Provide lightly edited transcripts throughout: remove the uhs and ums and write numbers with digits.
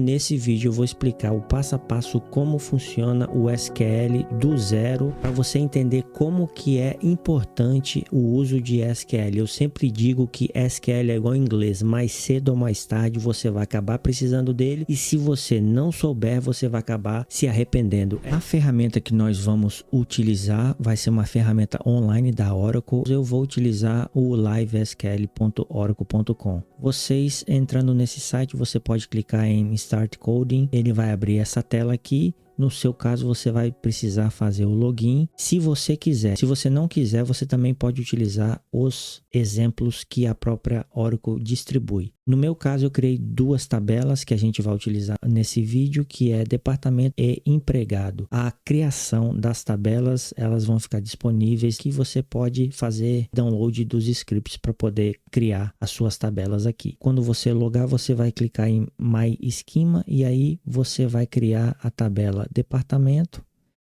Nesse vídeo eu vou explicar o passo a passo como funciona o SQL do zero para você entender como que é importante o uso de SQL. Eu sempre digo que SQL é igual inglês, mais cedo ou mais tarde você vai acabar precisando dele e se você não souber você vai acabar se arrependendo. A ferramenta que nós vamos utilizar vai ser uma ferramenta online da Oracle. Eu vou utilizar o livesql.oracle.com. Vocês entrando nesse site você pode clicar em Start Coding, ele vai abrir essa tela aqui. No seu caso, você vai precisar fazer o login, se você quiser. Se você não quiser, você também pode utilizar os exemplos que a própria Oracle distribui. No meu caso, eu criei duas tabelas que a gente vai utilizar nesse vídeo, que é departamento e empregado. A criação das tabelas, elas vão ficar disponíveis, que você pode fazer download dos scripts para poder criar as suas tabelas aqui. Quando você logar, você vai clicar em My Schema e aí você vai criar a tabela departamento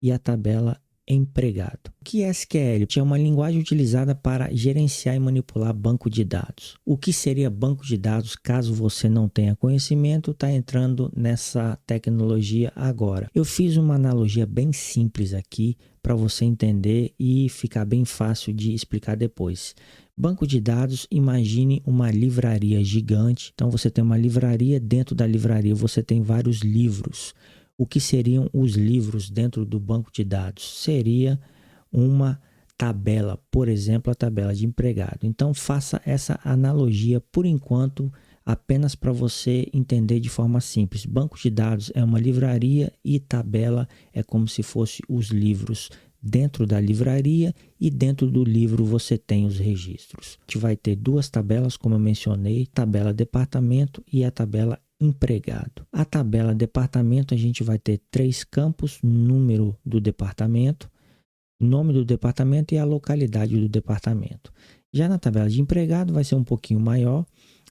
e a tabela empregado. O que é SQL? É uma linguagem utilizada para gerenciar e manipular banco de dados. O que seria banco de dados, caso você não tenha conhecimento, está entrando nessa tecnologia agora. Eu fiz uma analogia bem simples aqui para você entender e ficar bem fácil de explicar depois. Banco de dados, imagine uma livraria gigante. Então você tem uma livraria, dentro da livraria você tem vários livros. O que seriam os livros dentro do banco de dados? Seria uma tabela, por exemplo, a tabela de empregado. Então faça essa analogia por enquanto, apenas para você entender de forma simples. Banco de dados é uma livraria e tabela é como se fosse os livros dentro da livraria e dentro do livro você tem os registros. A gente vai ter duas tabelas, como eu mencionei, tabela departamento e a tabela empregado. A tabela departamento a gente vai ter três campos: número do departamento, nome do departamento e a localidade do departamento. Já na tabela de empregado vai ser um pouquinho maior.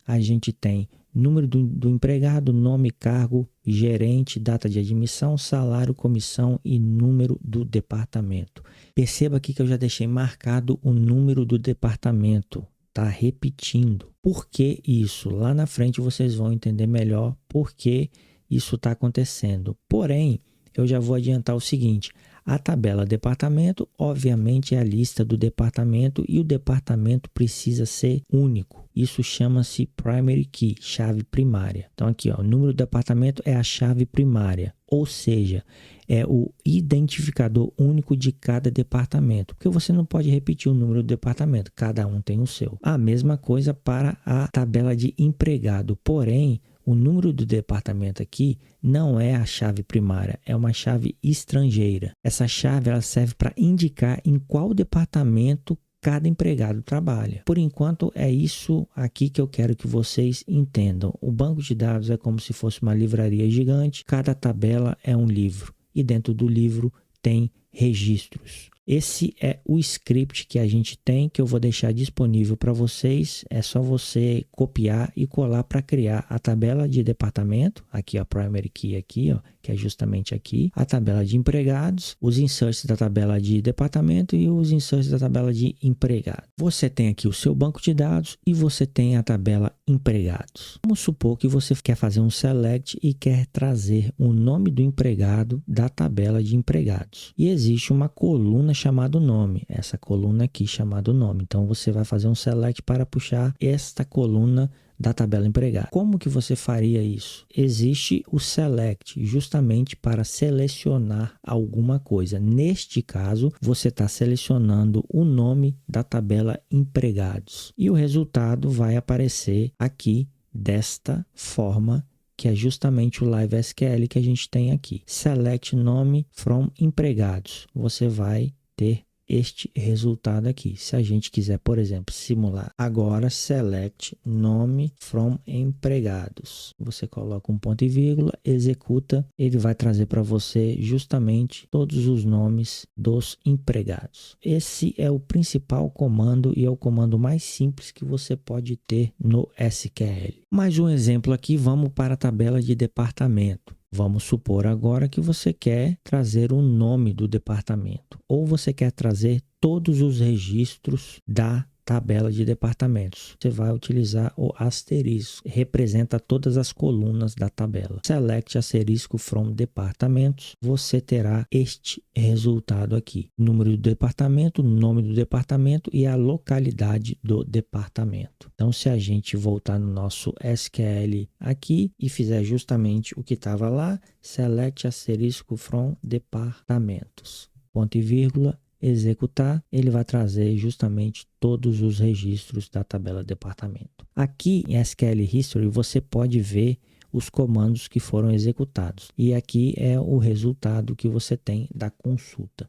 A gente tem número do empregado, nome, cargo, gerente, data de admissão, salário, comissão e número do departamento. Perceba aqui que eu já deixei marcado o número do departamento. Está repetindo. Por que isso? Lá na frente vocês vão entender melhor por que isso está acontecendo. Porém, eu já vou adiantar o seguinte: a tabela departamento, obviamente, é a lista do departamento e o departamento precisa ser único. Isso chama-se primary key, chave primária. Então aqui, ó, o número do departamento é a chave primária, ou seja, é o identificador único de cada departamento, porque você não pode repetir o número do departamento, cada um tem o seu. A mesma coisa para a tabela de empregado, porém, o número do departamento aqui não é a chave primária, é uma chave estrangeira. Essa chave ela serve para indicar em qual departamento cada empregado trabalha. Por enquanto é isso aqui que eu quero que vocês entendam. O banco de dados é como se fosse uma livraria gigante, cada tabela é um livro e dentro do livro tem registros. Esse é o script que a gente tem, que eu vou deixar disponível para vocês. É só você copiar e colar para criar a tabela de departamento. Aqui a primary key aqui, ó, que é justamente aqui. A tabela de empregados, os inserts da tabela de departamento e os inserts da tabela de empregado. Você tem aqui o seu banco de dados e você tem a tabela empregados. Vamos supor que você quer fazer um select e quer trazer o nome do empregado da tabela de empregados. E existe uma coluna chamado nome, essa coluna aqui chamado nome. Então você vai fazer um select para puxar esta coluna da tabela empregado. Como que você faria isso? Existe o select justamente para selecionar alguma coisa. Neste caso, você está selecionando o nome da tabela empregados e o resultado vai aparecer aqui desta forma, que é justamente o Live SQL que a gente tem aqui. Select nome from empregados. Você vai ter este resultado aqui. Se a gente quiser, por exemplo, simular agora, select nome from empregados. Você coloca um ponto e vírgula, executa, ele vai trazer para você justamente todos os nomes dos empregados. Esse é o principal comando e é o comando mais simples que você pode ter no SQL. Mais um exemplo aqui, vamos para a tabela de departamento. Vamos supor agora que você quer trazer o nome do departamento ou você quer trazer todos os registros da tabela de departamentos. Você vai utilizar o asterisco, representa todas as colunas da tabela. Select asterisco from departamentos, você terá este resultado aqui. Número do departamento, nome do departamento e a localidade do departamento. Então, se a gente voltar no nosso SQL aqui e fizer justamente o que estava lá, select asterisco from departamentos, ponto e vírgula, executar, ele vai trazer justamente todos os registros da tabela departamento. Aqui em SQL History você pode ver os comandos que foram executados. E aqui é o resultado que você tem da consulta.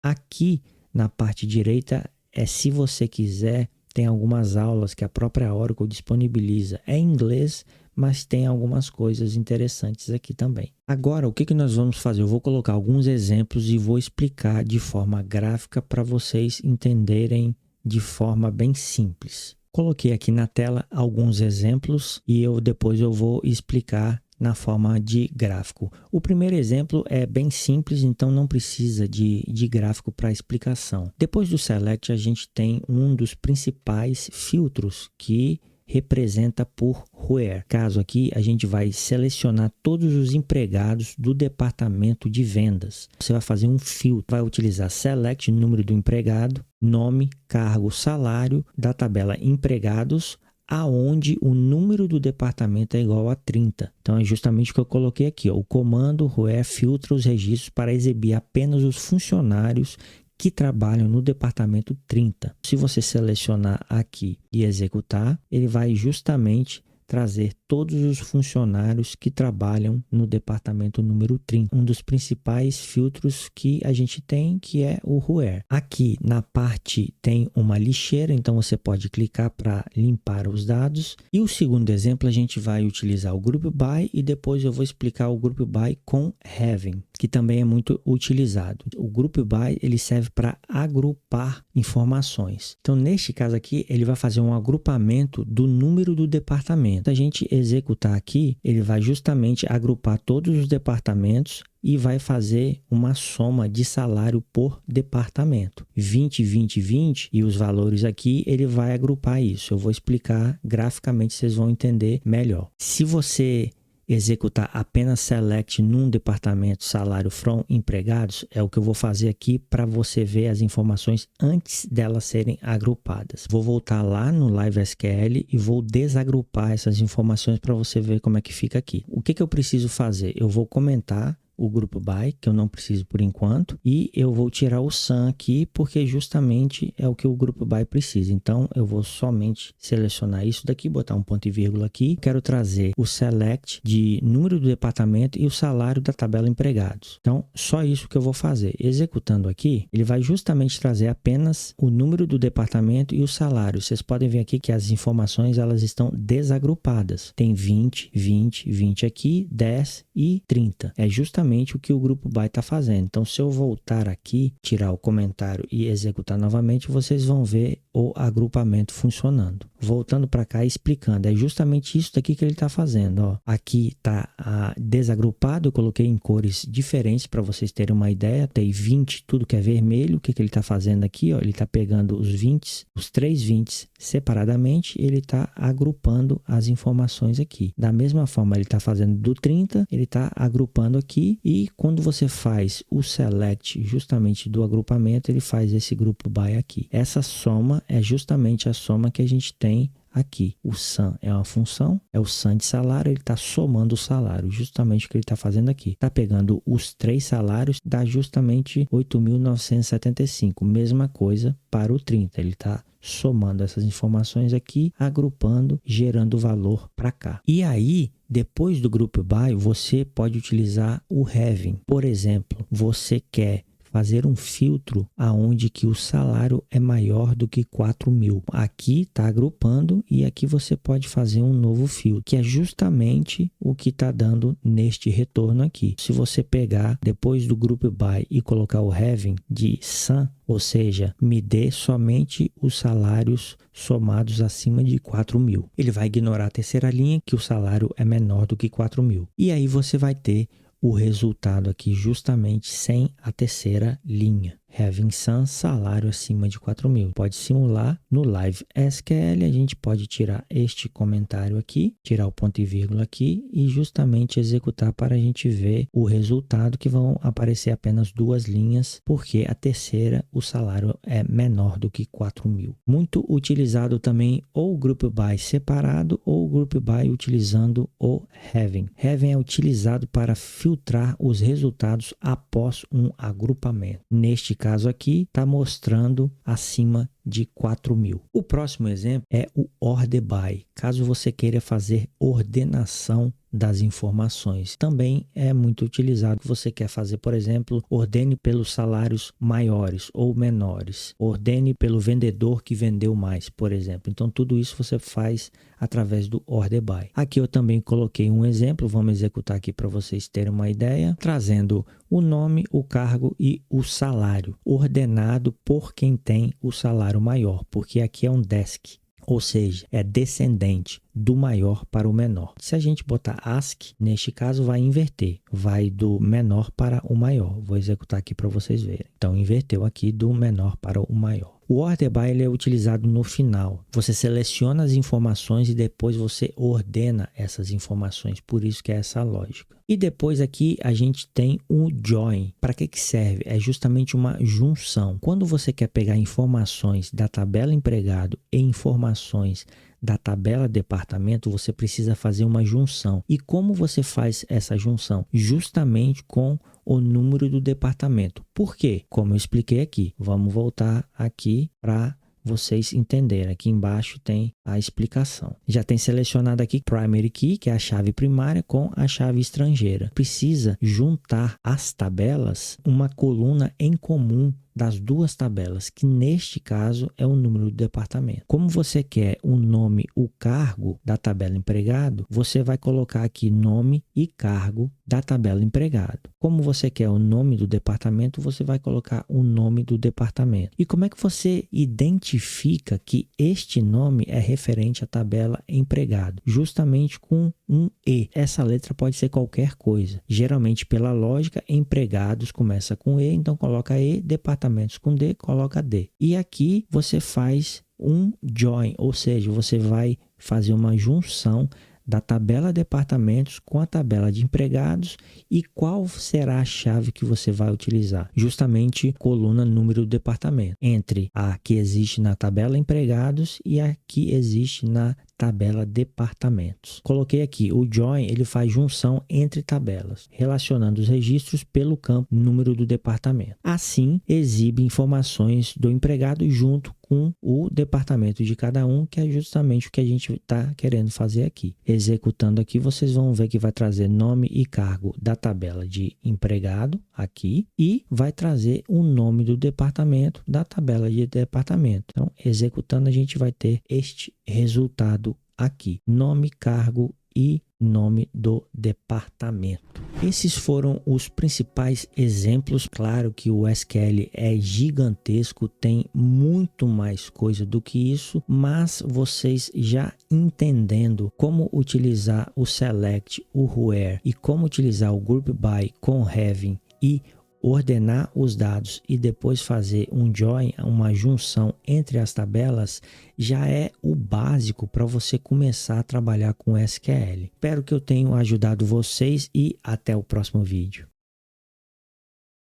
Aqui na parte direita se você quiser, tem algumas aulas que a própria Oracle disponibiliza. É em inglês, mas tem algumas coisas interessantes aqui também. Agora, o que nós vamos fazer? Eu vou colocar alguns exemplos e vou explicar de forma gráfica para vocês entenderem de forma bem simples. Coloquei aqui na tela alguns exemplos e depois eu vou explicar na forma de gráfico. O primeiro exemplo é bem simples, então não precisa de gráfico para explicação. Depois do Select, a gente tem um dos principais filtros que representa por Where. Caso aqui, a gente vai selecionar todos os empregados do departamento de vendas. Você vai fazer um filtro, vai utilizar Select, número do empregado, nome, cargo, salário da tabela empregados, aonde o número do departamento é igual a 30. Então, é justamente o que eu coloquei aqui. O comando Where filtra os registros para exibir apenas os funcionários que trabalham no departamento 30. Se você selecionar aqui e executar, ele vai justamente trazer todos os funcionários que trabalham no departamento número 30. Um dos principais filtros que a gente tem, que é o Where. Aqui na parte tem uma lixeira, então você pode clicar para limpar os dados. E o segundo exemplo, a gente vai utilizar o Group By e depois eu vou explicar o Group By com Having, que também é muito utilizado. O Group By ele serve para agrupar informações. Então, neste caso aqui, ele vai fazer um agrupamento do número do departamento. Se a gente executar aqui, ele vai justamente agrupar todos os departamentos e vai fazer uma soma de salário por departamento. 20, 20, 20 e os valores aqui, ele vai agrupar isso. Eu vou explicar graficamente, vocês vão entender melhor. Se você executar apenas select num departamento salário from empregados, é o que eu vou fazer aqui para você ver as informações antes delas serem agrupadas. Vou voltar lá no Live SQL e vou desagrupar essas informações para você ver como é que fica aqui. O que eu preciso fazer? Eu vou comentar o Group By, que eu não preciso por enquanto, e eu vou tirar o Sun aqui, porque justamente é o que o Group By precisa. Então, eu vou somente selecionar isso daqui, botar um ponto e vírgula aqui. Quero trazer o Select de número do departamento e o salário da tabela empregados. Então, só isso que eu vou fazer. Executando aqui, ele vai justamente trazer apenas o número do departamento e o salário. Vocês podem ver aqui que as informações elas estão desagrupadas. Tem 20, 20, 20 aqui, 10 e 30. É justamente o que o Group By está fazendo. Então, se eu voltar aqui, tirar o comentário e executar novamente, vocês vão ver o agrupamento funcionando. Voltando para cá e explicando, é justamente isso daqui que ele está fazendo. Ó. Aqui está desagrupado, eu coloquei em cores diferentes para vocês terem uma ideia. Tem 20, tudo que é vermelho. O que ele está fazendo aqui? Ó, ele está pegando os 20, os 3 20 separadamente, ele está agrupando as informações aqui. Da mesma forma, ele está fazendo do 30, ele está agrupando aqui. E quando você faz o select justamente do agrupamento, ele faz esse Group By aqui. Essa soma é justamente a soma que a gente tem aqui. O Sum é uma função, é o Sum de salário, ele está somando o salário, justamente o que ele está fazendo aqui. Está pegando os 3 salários, dá justamente 8.975. Mesma coisa para o 30, ele está somando essas informações aqui, agrupando, gerando valor para cá. E aí, depois do Group By, você pode utilizar o Having. Por exemplo, você quer fazer um filtro aonde que o salário é maior do que 4.000. Aqui está agrupando e aqui você pode fazer um novo filtro, que é justamente o que está dando neste retorno aqui. Se você pegar depois do Group By e colocar o Having de Sum, ou seja, me dê somente os salários somados acima de 4.000. Ele vai ignorar a terceira linha, que o salário é menor do que 4.000. E aí você vai ter o resultado aqui justamente sem a terceira linha. having some, salário acima de 4.000. Pode simular no Live SQL, a gente pode tirar este comentário aqui, tirar o ponto e vírgula aqui e justamente executar para a gente ver o resultado, que vão aparecer apenas 2 linhas, porque a terceira, o salário é menor do que 4.000. Muito utilizado também ou o Group By separado ou o Group By utilizando o having. Having é utilizado para filtrar os resultados após um agrupamento. Neste caso aqui, está mostrando acima de 4.000. O próximo exemplo é o Order By, caso você queira fazer ordenação das informações. Também é muito utilizado. Você quer fazer, por exemplo, ordene pelos salários maiores ou menores, ordene pelo vendedor que vendeu mais, por exemplo. Então, tudo isso você faz através do Order By. Aqui eu também coloquei um exemplo, vamos executar aqui para vocês terem uma ideia, trazendo o nome, o cargo e o salário, ordenado por quem tem o salário maior, porque aqui é um desk, ou seja, é descendente do maior para o menor. Se a gente botar ASCII, neste caso vai inverter, vai do menor para o maior. Vou executar aqui para vocês verem. Então, inverteu aqui do menor para o maior. O Order By ele é utilizado no final. Você seleciona as informações e depois você ordena essas informações. Por isso que é essa lógica. E depois aqui a gente tem o Join. Para que serve? É justamente uma junção. Quando você quer pegar informações da tabela empregado e informações da tabela departamento, você precisa fazer uma junção. E como você faz essa junção? Justamente com o número do departamento. Por quê? Como eu expliquei aqui. Vamos voltar aqui para vocês entenderem. Aqui embaixo tem a explicação. Já tem selecionado aqui Primary Key, que é a chave primária, com a chave estrangeira. Precisa juntar as tabelas, uma coluna em comum das duas tabelas, que neste caso é o número do departamento. Como você quer o nome, o cargo da tabela empregado, você vai colocar aqui nome e cargo da tabela empregado. Como você quer o nome do departamento, você vai colocar o nome do departamento. E como é que você identifica que este nome é referente à tabela empregado? Justamente com um E. Essa letra pode ser qualquer coisa. Geralmente, pela lógica, empregados começa com E, então coloca E, departamentos com D, coloca D. E aqui você faz um join, ou seja, você vai fazer uma junção da tabela departamentos com a tabela de empregados. E qual será a chave que você vai utilizar? Justamente coluna número do departamento, entre a que existe na tabela empregados e a que existe na tabela departamentos. Coloquei aqui, o join ele faz junção entre tabelas, relacionando os registros pelo campo número do departamento. Assim, exibe informações do empregado junto com o departamento de cada um, que é justamente o que a gente está querendo fazer aqui. Executando aqui, vocês vão ver que vai trazer nome e cargo da tabela de empregado aqui e vai trazer o nome do departamento da tabela de departamento. Então, executando, a gente vai ter este resultado aqui, nome, cargo e nome do departamento. Esses foram os principais exemplos. Claro que o SQL é gigantesco, tem muito mais coisa do que isso, mas vocês já entendendo como utilizar o select, o where e como utilizar o group by com having e ordenar os dados e depois fazer um join, uma junção entre as tabelas, já é o básico para você começar a trabalhar com SQL. Espero que eu tenha ajudado vocês e até o próximo vídeo.